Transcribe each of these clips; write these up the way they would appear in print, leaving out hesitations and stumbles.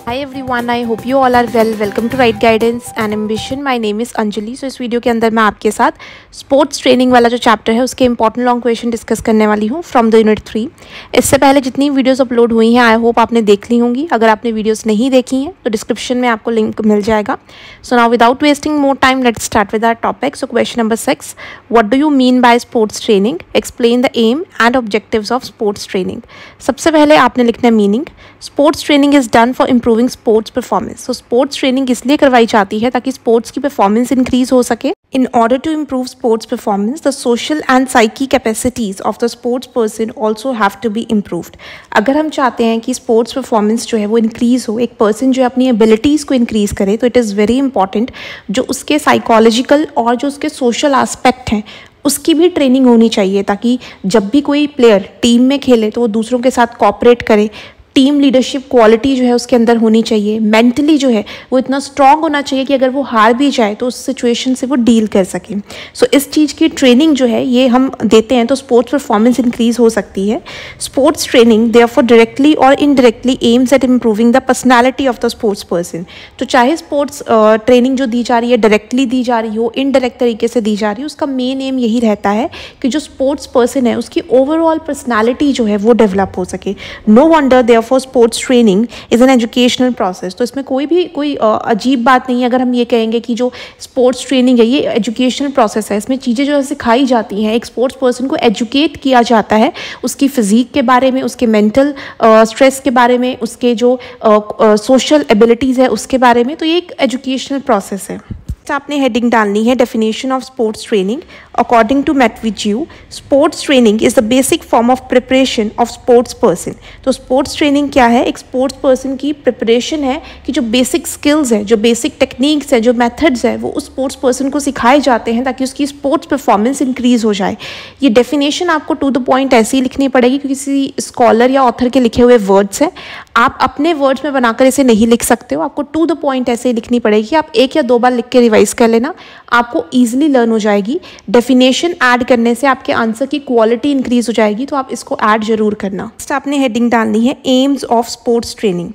Hi everyone, I hope you all are well. Welcome to Right Guidance and Ambition. My name is Anjali. So इस video के अंदर मैं आपके साथ sports training वाला जो चैप्टर है उसके इंपॉर्टेंट लॉन्ग क्वेश्चन डिस्कस करने वाली हूँ फ्रॉम द यूनिट 3। इससे पहले जितनी वीडियोस अपलोड हुई हैं आई होप आपने देख ली होंगी। अगर आपने वीडियोस नहीं देखी हैं तो डिस्क्रिप्शन में आपको लिंक मिल जाएगा। So now without wasting more time let's start with our topic. So question number 6, what do you mean by sports training? Explain the aim and objectives of sports training. सबसे पहले आपने लिखना है meaning. Sports training is done for improving sports performance. तो sports training इसलिए करवाई जाती है ताकि स्पोर्ट्स की परफॉर्मेंस इंक्रीज हो सके। In order to improve sports performance, the social and psychic capacities of the sports person also have to be improved. अगर हम चाहते हैं कि स्पोर्ट्स परफॉर्मेंस जो है वो इंक्रीज हो, एक पर्सन जो है अपनी एबिलिटीज़ को इंक्रीज करे, तो इट इज़ वेरी इंपॉर्टेंट जो उसके साइकोलॉजिकल और जो उसके सोशल एस्पेक्ट हैं उसकी भी ट्रेनिंग होनी चाहिए, ताकि जब भी कोई प्लेयर टीम में खेले तो वो दूसरों के साथ कोऑपरेट करे। टीम लीडरशिप क्वालिटी जो है उसके अंदर होनी चाहिए। मेंटली जो है वो इतना स्ट्रांग होना चाहिए कि अगर वो हार भी जाए तो उस सिचुएशन से वो डील कर सके। सो इस चीज़ की ट्रेनिंग जो है ये हम देते हैं तो स्पोर्ट्स परफॉर्मेंस इंक्रीज हो सकती है। स्पोर्ट्स ट्रेनिंग देयरफॉर डायरेक्टली और indirectly aims at improving the personality of the sports person. तो चाहे स्पोर्ट्स ट्रेनिंग जो दी जा रही है डायरेक्टली दी जा रही हो, इनडायरेक्ट तरीके से दी जा रही है, उसका मेन एम यही रहता है कि जो स्पोर्ट्स पर्सन है उसकी ओवरऑल पर्सनैलिटी जो है वो डेवलप हो सके। No wonder for sports training is an educational process. तो इसमें कोई अजीब बात नहीं है अगर हम ये कहेंगे कि जो स्पोर्ट्स ट्रेनिंग है ये एजुकेशनल प्रोसेस है। इसमें चीज़ें जो है सिखाई जाती हैं, एक स्पोर्ट्स पर्सन को एजुकेट किया जाता है उसकी फिजिक के बारे में, उसके मेंटल स्ट्रेस के बारे में, उसके जो सोशल एबिलिटीज़ है उसके बारे में। तो ये एक एजुकेशनल प्रोसेस है। आपने हेडिंग डालनी है definition of sports training. According to Matveyev, sports training is the basic form of preparation of sports person. तो स्पोर्ट्स ट्रेनिंग क्या है? एक स्पोर्ट्स पर्सन की प्रिपरेशन है कि जो बेसिक स्किल्स है, जो बेसिक टेक्निक्स है, जो मेथड्स है वो उस स्पोर्ट्स पर्सन को सिखाए जाते हैं ताकि उसकी स्पोर्ट्स परफॉर्मेंस इंक्रीज हो जाए। ये डेफिनेशन आपको टू द पॉइंट ऐसे ही लिखनी पड़ेगी क्योंकि किसी स्कॉलर या ऑथर के लिखे हुए वर्ड्स हैं, आप अपने वर्ड्स में बनाकर इसे नहीं लिख सकते हो। आपको टू द पॉइंट ऐसे ही लिखनी पड़ेगी। आप एक या दो बार लिख के रिवाइज कर लेना, आपको ईजिली लर्न हो जाएगी। डेफिनेशन ऐड करने से आपके आंसर की क्वालिटी इंक्रीज हो जाएगी, तो आप इसको ऐड जरूर करना। नेक्स्ट आपने हेडिंग डालनी है aims of sports training.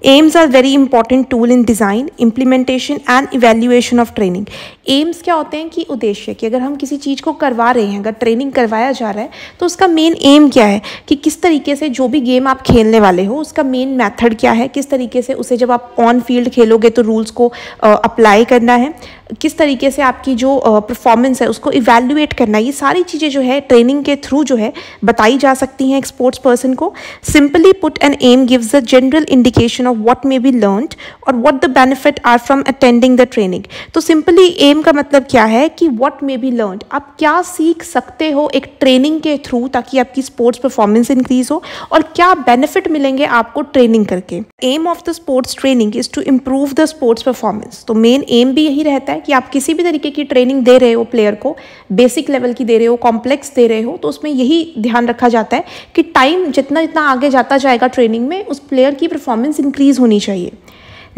Aims are very important tool in design, implementation and evaluation of training. Aims क्या होते हैं कि उद्देश्य, कि अगर हम किसी चीज़ को करवा रहे हैं, अगर ट्रेनिंग करवाया जा रहा है तो उसका मेन एम क्या है कि किस तरीके से जो भी गेम आप खेलने वाले हो उसका मेन मेथड क्या है, किस तरीके से उसे जब आप ऑन फील्ड खेलोगे तो रूल्स को अप्लाई करना है, किस तरीके से आपकी जो परफॉर्मेंस है उसको इवेल्युएट करना है। ये सारी चीज़ें जो है ट्रेनिंग के थ्रू जो है बताई जा सकती हैं एक स्पोर्ट्स पर्सन को। Simply put an aim gives the general indication of what may be learned और what the benefit are from attending the training. तो सिंपली एम का मतलब क्या है कि व्हाट मे बी लर्नड, आप क्या सीख सकते हो एक ट्रेनिंग के थ्रू ताकि आपकी स्पोर्ट्स परफॉर्मेंस इंक्रीज हो, और क्या बेनिफिट मिलेंगे आपको ट्रेनिंग करके। Aim of the sports training is to improve the sports performance. तो मेन एम भी यही रहता है कि आप किसी भी तरीके की ट्रेनिंग दे रहे हो प्लेयर को, बेसिक लेवल की दे रहे हो, कॉम्प्लेक्स दे रहे हो, तो उसमें यही ध्यान रखा जाता है कि टाइम जितना जितना आगे जाता जाएगा ट्रेनिंग में उस प्लेयर की परफॉर्मेंस इंक्रीज होनी चाहिए।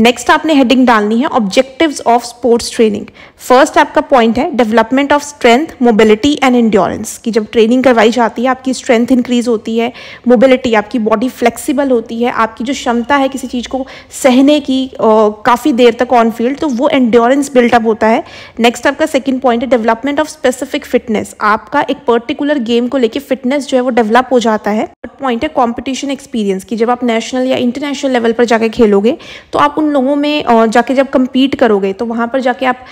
नेक्स्ट आपने हेडिंग डालनी है objectives of sports training. First आपका पॉइंट है development of strength, mobility and endurance, कि जब ट्रेनिंग करवाई जाती है आपकी स्ट्रेंथ इंक्रीज होती है, मोबिलिटी, आपकी बॉडी फ्लेक्सिबल होती है, आपकी जो क्षमता है किसी चीज़ को सहने की काफ़ी देर तक ऑन फील्ड, तो वो एंड्योरेंस बिल्टअप होता है। नेक्स्ट आपका सेकेंड पॉइंट है डेवलपमेंट ऑफ स्पेसिफिक फिटनेस, आपका एक पर्टिकुलर गेम को लेकर फिटनेस जो है वो डेवलप हो जाता है। पॉइंट है कॉम्पिटिशन एक्सपीरियंस, कि जब आप नेशनल या इंटरनेशनल लेवल पर जाके खेलोगे तो आप उन लोगों में जाके जब compete करोगे तो वहाँ पर जाके आप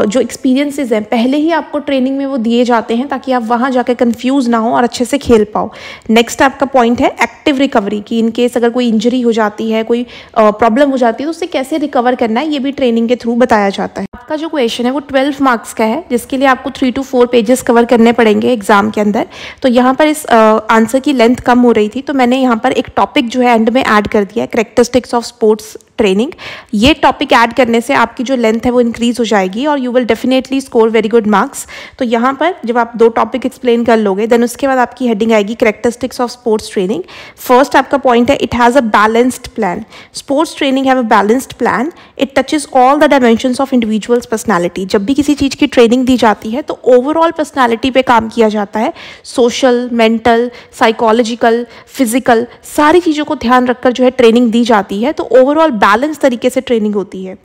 जो एक्सपीरियंसेस हैं पहले ही आपको ट्रेनिंग में वो दिए जाते हैं ताकि आप वहाँ जाके कंफ्यूज ना हो और अच्छे से खेल पाओ। नेक्स्ट आपका पॉइंट है एक्टिव रिकवरी, कि इन केस अगर कोई इंजरी हो जाती है, कोई प्रॉब्लम हो जाती है तो उससे कैसे रिकवर करना है, ये भी ट्रेनिंग के थ्रू बताया जाता है। आपका जो क्वेश्चन है वो 12 मार्क्स का है, जिसके लिए आपको 3 to 4 पेजेस कवर करने पड़ेंगे एग्जाम के अंदर। तो यहाँ पर इस आंसर की लेंथ कम हो रही थी तो मैंने यहाँ पर एक टॉपिक जो है एंड में ऐड कर दिया है, कैरेक्टरिस्टिक्स ऑफ स्पोर्ट्स ट्रेनिंग। ये टॉपिक ऐड करने से आपकी जो लेंथ है वो इंक्रीज हो जाएगी और you will definitely score very good marks. तो यहाँ पर जब आप 2 टॉपिक एक्सप्लेन कर लोगे देन उसके बाद आपकी हेडिंग आएगी characteristics of sports training. First आपका पॉइंट है it has a balanced plan. Sports training have a balanced plan, it touches all the dimensions of individuals personality. जब भी किसी चीज़ की ट्रेनिंग दी जाती है तो ओवरऑल पर्सनैलिटी पे काम किया जाता है, सोशल, मेंटल, साइकोलॉजिकल, फिजिकल, सारी चीज़ों को ध्यान रखकर जो है ट्रेनिंग दी जाती है। तो ओवरऑल बैलेंस तरीके से ट्रेनिंग होती है।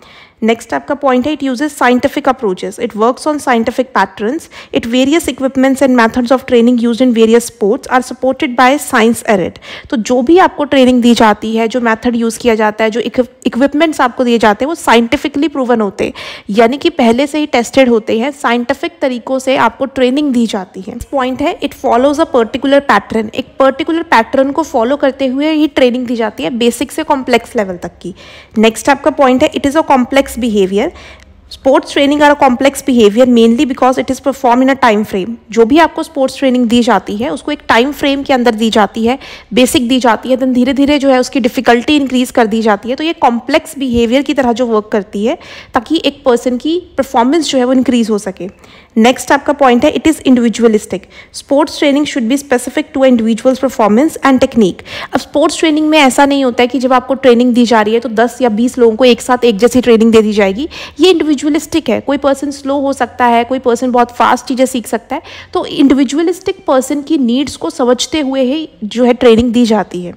नेक्स्ट आपका पॉइंट है, it uses scientific approaches, it works on scientific patterns, it various equipments and methods of training used in various sports are supported by science एरिड। तो जो भी आपको ट्रेनिंग दी जाती है, जो मेथड यूज़ किया जाता है, जो इक्विपमेंट्स आपको दिए जाते हैं, वो साइंटिफिकली प्रूवन होते हैं, यानी कि पहले से ही टेस्टेड होते हैं, साइंटिफिक तरीकों से आपको ट्रेनिंग दी जाती है। पॉइंट है, it follows a particular pattern, एक पर्टिकुलर पैटर्न को फॉलो करते हुए ही ट्रेनिंग दी जाती है, बेसिक से कॉम्प्लेक्स लेवल तक की। नेक्स्ट आपका पॉइंट है, it is a complex behavior. Sports training are a complex behaviour mainly because it is perform in a time frame. जो भी आपको स्पोर्ट्स ट्रेनिंग दी जाती है उसको एक टाइम फ्रेम के अंदर दी जाती है, बेसिक दी जाती है, देन धीरे धीरे जो है उसकी डिफिकल्टी इंक्रीज कर दी जाती है। तो ये कॉम्प्लेक्स बिहेवियर की तरह जो वर्क करती है ताकि एक पर्सन की परफॉर्मेंस जो है वो इंक्रीज हो सके। नेक्स्ट आपका पॉइंट है, it is individualistic. Sports training should be specific to individuals performance and technique. अब स्पोर्ट्स ट्रेनिंग में ऐसा नहीं होता है कि जब आपको ट्रेनिंग दी जा रही है तो 10 या 20 लोगों को एक साथ एक जैसी ट्रेनिंग दे दी जाएगी। ये इंडिविजुअलिस्टिक है, कोई पर्सन स्लो हो सकता है, कोई पर्सन बहुत फास्ट चीज़ें सीख सकता है। तो इंडिविजुअलिस्टिक पर्सन की नीड्स को समझते हुए ही जो है ट्रेनिंग दी जाती है।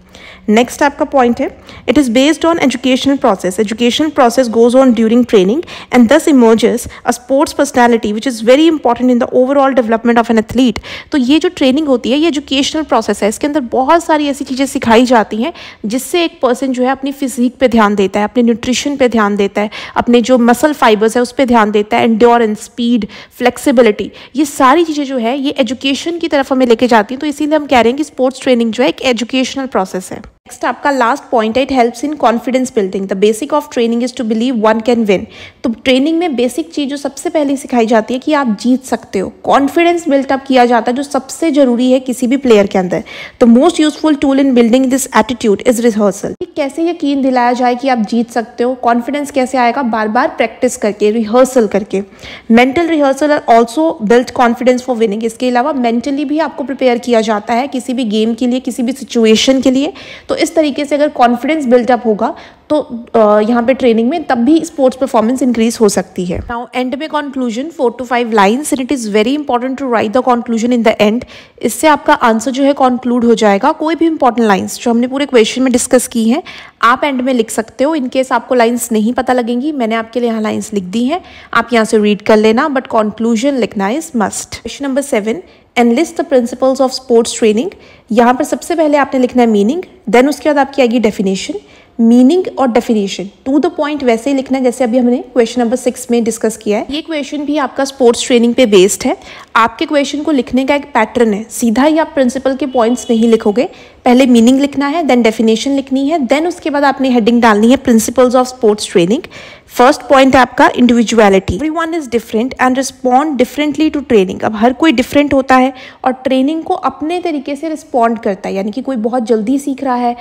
नेक्स्ट आपका पॉइंट है, it is based on educational process. Educational process goes on during training and thus emerges a sports personality which is very important in the overall development of an athlete. तो ये जो training होती है ये educational process है, इसके अंदर बहुत सारी ऐसी चीज़ें सिखाई जाती हैं जिससे एक पर्सन जो है अपनी फिजिक पे ध्यान देता है, अपने न्यूट्रिशन पे ध्यान देता है, अपने जो मसल फाइबर्स है उस पर ध्यान देता है, एंड्योरेंस, स्पीड, फ्लेक्सिबिलिटी, ये सारी चीज़ें जो है ये एजुकेशन की तरफ हमें लेके जाती हैं। तो इसीलिए हम कह रहे हैं कि स्पोर्ट्स ट्रेनिंग जो है एक एजुकेशनल प्रोसेस है। नेक्स्ट आपका लास्ट पॉइंट है, it helps in confidence building. The basic of training is to believe one can win. तो ट्रेनिंग में बेसिक चीज़ जो सबसे पहले सिखाई जाती है कि आप जीत सकते हो, कॉन्फिडेंस बिल्टअप किया जाता है जो सबसे जरूरी है किसी भी प्लेयर के अंदर। The most useful tool in building this attitude is rehearsal. कैसे यकीन दिलाया जाए कि आप जीत सकते हो, कॉन्फिडेंस कैसे आएगा, बार बार प्रैक्टिस करके, रिहर्सल करके। Mental rehearsal are also build confidence for winning. इसके अलावा मेंटली भी आपको प्रिपेयर किया जाता है किसी भी गेम के लिए, किसी भी सिचुएशन के लिए। तो इस तरीके से अगर कॉन्फिडेंस बिल्डअप होगा तो यहाँ पे ट्रेनिंग में तब भी स्पोर्ट्स परफॉर्मेंस इंक्रीज हो सकती है। नाउ एंड में conclusion 4 to 5 lines, and it is very important to write the conclusion in the end. इससे आपका आंसर जो है कंक्लूड हो जाएगा। कोई भी इंपॉर्टेंट लाइन्स जो हमने पूरे क्वेश्चन में डिस्कस की हैं आप एंड में लिख सकते हो। इनकेस आपको लाइन्स नहीं पता लगेंगी, मैंने आपके लिए यहाँ लाइन्स लिख दी हैं, आप यहाँ से रीड कर लेना, बट कंक्लूजन लिखना is must. Question number 7, analyst the principles of sports training. यहाँ पर सबसे पहले आपने लिखना है मीनिंग, देन उसके बाद आपकी आएगी डेफिनेशन। मीनिंग और डेफिनेशन टू द पॉइंट वैसे ही लिखना है जैसे अभी हमने क्वेश्चन नंबर 6 में डिस्कस किया है। ये क्वेश्चन भी आपका स्पोर्ट्स ट्रेनिंग पे बेस्ड है। आपके क्वेश्चन को लिखने का एक पैटर्न है, सीधा ही आप प्रिंसिपल के पॉइंट्स नहीं लिखोगे। पहले मीनिंग लिखना है, देन डेफिनेशन लिखनी है, देन उसके बाद आपने हेडिंग डालनी है principles of sports training. First point है आपका individuality. Everyone is different and respond differently to training. अब हर कोई डिफरेंट होता है और ट्रेनिंग को अपने तरीके से रिस्पॉन्ड करता है, यानी कि कोई बहुत जल्दी सीख रहा है,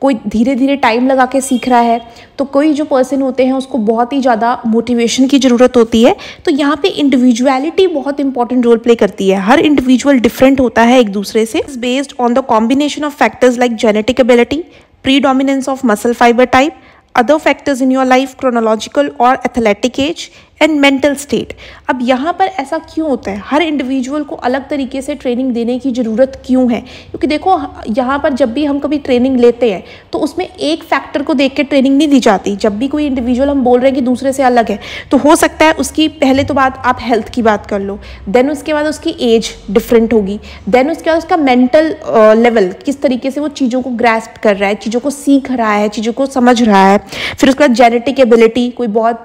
कोई धीरे धीरे टाइम लगा के सीख रहा है, तो कोई जो पर्सन होते हैं उसको बहुत ही ज़्यादा मोटिवेशन की ज़रूरत होती है। तो यहाँ पे इंडिविजुअलिटी बहुत इंपॉर्टेंट रोल प्ले करती है। हर इंडिविजुअल डिफरेंट होता है एक दूसरे से। Is based on the combination of factors like genetic ability, predominance of muscle fibre type, other factors in your life, chronological or athletic age and mental state। अब यहाँ पर ऐसा क्यों होता है, हर इंडिविजुअल को अलग तरीके से ट्रेनिंग देने की ज़रूरत क्यों है? क्योंकि देखो यहाँ पर जब भी हम कभी ट्रेनिंग लेते हैं तो उसमें एक फैक्टर को देख के ट्रेनिंग नहीं दी जाती। जब भी कोई इंडिविजुअल हम बोल रहे हैं कि दूसरे से अलग है, तो हो सकता है उसकी पहले तो बात आप हेल्थ की बात कर लो, देन उसके बाद उसकी एज डिफरेंट होगी, देन उसके बाद उसका मेंटल लेवल, किस तरीके से वो चीज़ों को ग्रैस्प कर रहा है, चीज़ों को सीख रहा है, चीज़ों को समझ रहा है। फिर उसके बाद जेनेटिक एबिलिटी, कोई बहुत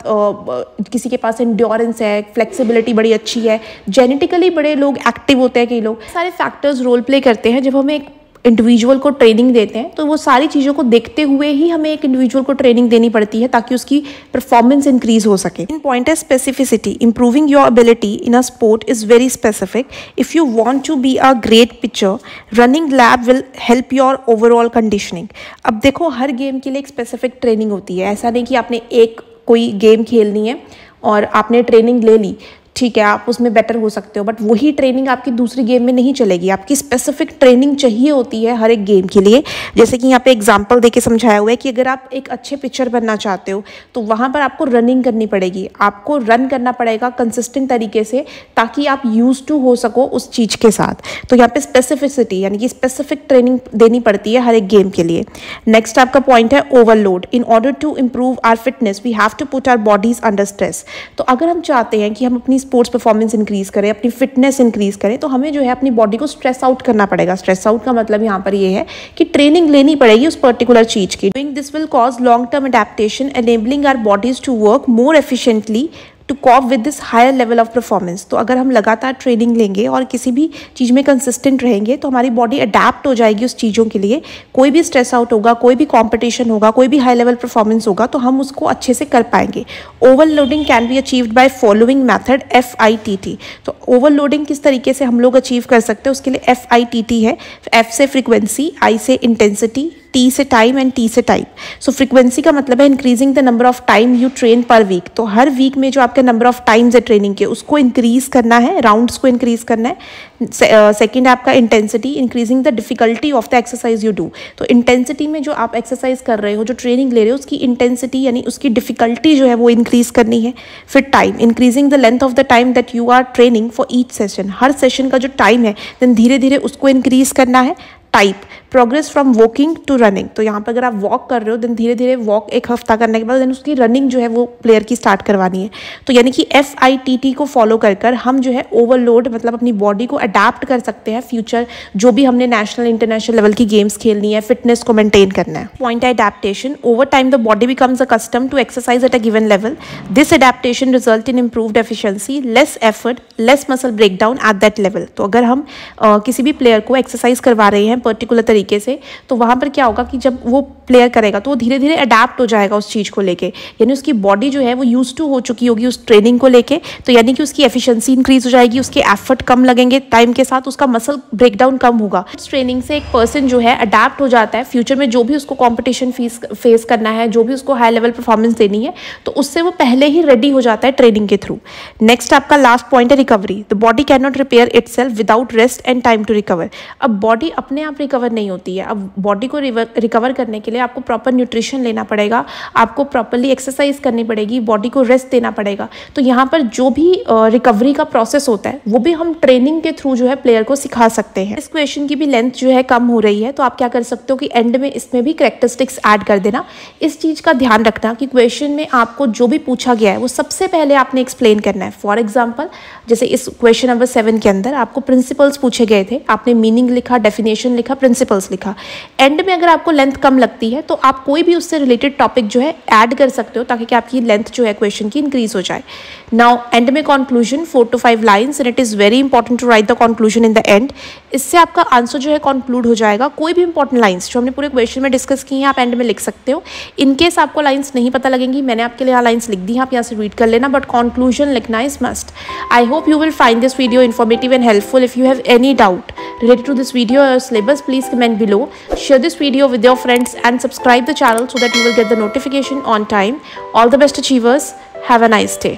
किसी के पास एंड्योरेंस है, फ्लेक्सिबिलिटी बड़ी अच्छी है, जेनेटिकली बड़े लोग एक्टिव होते हैं, कई लोग, सारे फैक्टर्स रोल प्ले करते हैं। जब हम एक इंडिविजुअल को ट्रेनिंग देते हैं तो वो सारी चीज़ों को देखते हुए ही हमें एक इंडिविजुअल को ट्रेनिंग देनी पड़ती है ताकि उसकी परफॉर्मेंस इंक्रीज हो सके। इन पॉइंट है specificity. Improving your ability in a sport is very specific. If you want to be a great pitcher, running lab will help your overall conditioning. अब देखो हर गेम के लिए एक स्पेसिफिक ट्रेनिंग होती है। ऐसा नहीं कि आपने एक कोई गेम खेलनी है और आपने ट्रेनिंग ले ली ठीक है, आप उसमें बेटर हो सकते हो, बट वही ट्रेनिंग आपकी दूसरी गेम में नहीं चलेगी। आपकी स्पेसिफिक ट्रेनिंग चाहिए होती है हर एक गेम के लिए। जैसे कि यहाँ पे एग्जांपल देके समझाया हुआ है कि अगर आप एक अच्छे पिचर बनना चाहते हो तो वहाँ पर आपको रनिंग करनी पड़ेगी, आपको रन करना पड़ेगा कंसिस्टेंट तरीके से, ताकि आप यूज टू हो सको उस चीज़ के साथ। तो यहाँ पे स्पेसिफिसिटी यानी कि स्पेसिफिक ट्रेनिंग देनी पड़ती है हर एक गेम के लिए। नेक्स्ट आपका पॉइंट है overload. In order to improve our fitness we have to put our bodies under stress. तो अगर हम चाहते हैं कि हम अपनी स्पोर्ट्स परफॉर्मेंस इंक्रीज करें, अपनी फिटनेस इंक्रीज करें, तो हमें जो है अपनी बॉडी को स्ट्रेस आउट करना पड़ेगा। स्ट्रेस आउट का मतलब यहाँ पर ये है कि ट्रेनिंग लेनी पड़ेगी उस पर्टिकुलर चीज की। Doing this will cause long term adaptation enabling our bodies to work more efficiently to cope with this higher level of performance. तो अगर हम लगातार ट्रेनिंग लेंगे और किसी भी चीज़ में कंसिस्टेंट रहेंगे तो हमारी बॉडी अडेप्ट हो जाएगी उस चीज़ों के लिए। कोई भी स्ट्रेस आउट होगा, कोई भी कॉम्पिटिशन होगा, कोई भी हाई लेवल परफॉर्मेंस होगा तो हम उसको अच्छे से कर पाएंगे। Overloading can be achieved by following method FITT। तो ओवरलोडिंग किस तरीके से हम लोग अचीव कर सकते हैं, उसके लिए FITT है। F से फ्रीक्वेंसी, I से इंटेंसिटी, T से टाइम एंड T से टाइप। सो फ्रीक्वेंसी का मतलब है increasing the number of time you train per week. तो हर वीक में जो आपके नंबर ऑफ टाइम्स है ट्रेनिंग के, उसको इंक्रीज करना है, राउंड्स को इंक्रीज करना है। सेकेंड है आपका intensity, increasing the difficulty of the exercise you do. तो इंटेंसिटी में जो आप एक्सरसाइज कर रहे हो, जो ट्रेनिंग ले रहे हो, उसकी इंटेंसिटी यानी उसकी डिफिकल्टी जो है वो इंक्रीज करनी है। फिर time, increasing the length of the time that you are training for each session. हर सेशन का जो टाइम है देन धीरे धीरे उसको इंक्रीज करना है। Type, progress from walking to running. तो यहाँ पर अगर आप वॉक कर रहे हो देन धीरे धीरे वॉक एक हफ्ता करने के बाद देन उसकी रनिंग जो है वो प्लेयर की स्टार्ट करवानी है। तो यानी कि FITT को फॉलो कर हम जो है ओवरलोड मतलब अपनी बॉडी को अडेप्ट कर सकते हैं फ्यूचर जो भी हमने नेशनल इंटरनेशनल लेवल की गेम्स खेलनी है, फिटनेस को मेंटेन करना है। पॉइंट है adaptation. Over time the body becomes accustom to exercise at a given level. This adaptation result in improved efficiency, less effort, less muscle breakdown at that level. तो अगर हम किसी भी प्लेयर को एक्सरसाइज करवा रहे हैं पर्टिकुलर तरीके से, तो वहाँ पर क्या होगा कि जब वो प्लेयर करेगा तो वो धीरे धीरे अडेप्ट हो जाएगा उस चीज़ को लेके, यानी उसकी बॉडी जो है वो यूज टू हो चुकी होगी उस ट्रेनिंग को लेके। तो यानी कि उसकी एफिशिएंसी इंक्रीज हो जाएगी, उसके एफर्ट कम लगेंगे टाइम के साथ, उसका मसल ब्रेकडाउन कम होगा। इस ट्रेनिंग से एक पर्सन जो है अडेप्ट हो जाता है फ्यूचर में जो भी उसको कॉम्पिटिशन फेस करना है, जो भी उसको हाई लेवल परफॉर्मेंस देनी है, तो उससे वो पहले ही रेडी हो जाता है ट्रेनिंग के थ्रू। नेक्स्ट आपका लास्ट पॉइंट है recovery. The body can not repair itself without rest and time to recover. अब बॉडी अपने आप रिकवर नहीं होती है। अब बॉडी को रिकवर करने के लिए आपको प्रॉपर न्यूट्रिशन लेना पड़ेगा, आपको प्रॉपरली एक्सरसाइज करनी पड़ेगी, बॉडी को रेस्ट देना पड़ेगा। तो यहाँ पर जो भी रिकवरी का प्रोसेस होता है वो भी हम ट्रेनिंग के थ्रू जो है प्लेयर को सिखा सकते हैं। इस क्वेश्चन की भी लेंथ जो है कम हो रही है, तो आप क्या कर सकते हो कि एंड में इसमें भी कैरेक्टरिस्टिक्स ऐड कर देना। इस चीज़ का ध्यान रखना कि क्वेश्चन में आपको जो भी पूछा गया है वो सबसे पहले आपने एक्सप्लेन करना है। फॉर एग्जाम्पल जैसे इस क्वेश्चन नंबर 7 के अंदर आपको प्रिंसिपल्स पूछे गए थे, आपने मीनिंग लिखा, डेफिनेशन लिखा, प्रिंसिपल्स लिखा। एंड में अगर आपको लेंथ कम लगती है तो आप कोई भी उससे रिलेटेड टॉपिक जो है ऐड कर सकते हो ताकि आपकी लेंथ जो है क्वेश्चन की इंक्रीज हो जाए। नाउ एंड में conclusion 4 to 5 lines and it is very important to write the conclusion in the end. इससे आपका आंसर जो है कंक्लूड हो जाएगा। कोई भी इंपॉर्टेंट लाइन्स जो हमने पूरे क्वेश्चन में डिस्कस की हैं आप एंड में लिख सकते हो। इनकेस आपको लाइन्स नहीं पता लगेंगी, मैंने आपके लिए यहाँ लाइन्स लिख दी हैं, आप यहाँ से रीड कर लेना, बट कंक्लूजन लिखना is must. I hope you will find this video informative and helpful. If you have any doubt related to this video or syllabus, please comment below. Share this video with your friends and subscribe the channel so that you will get the notification on time. All the best achievers. Have a nice day.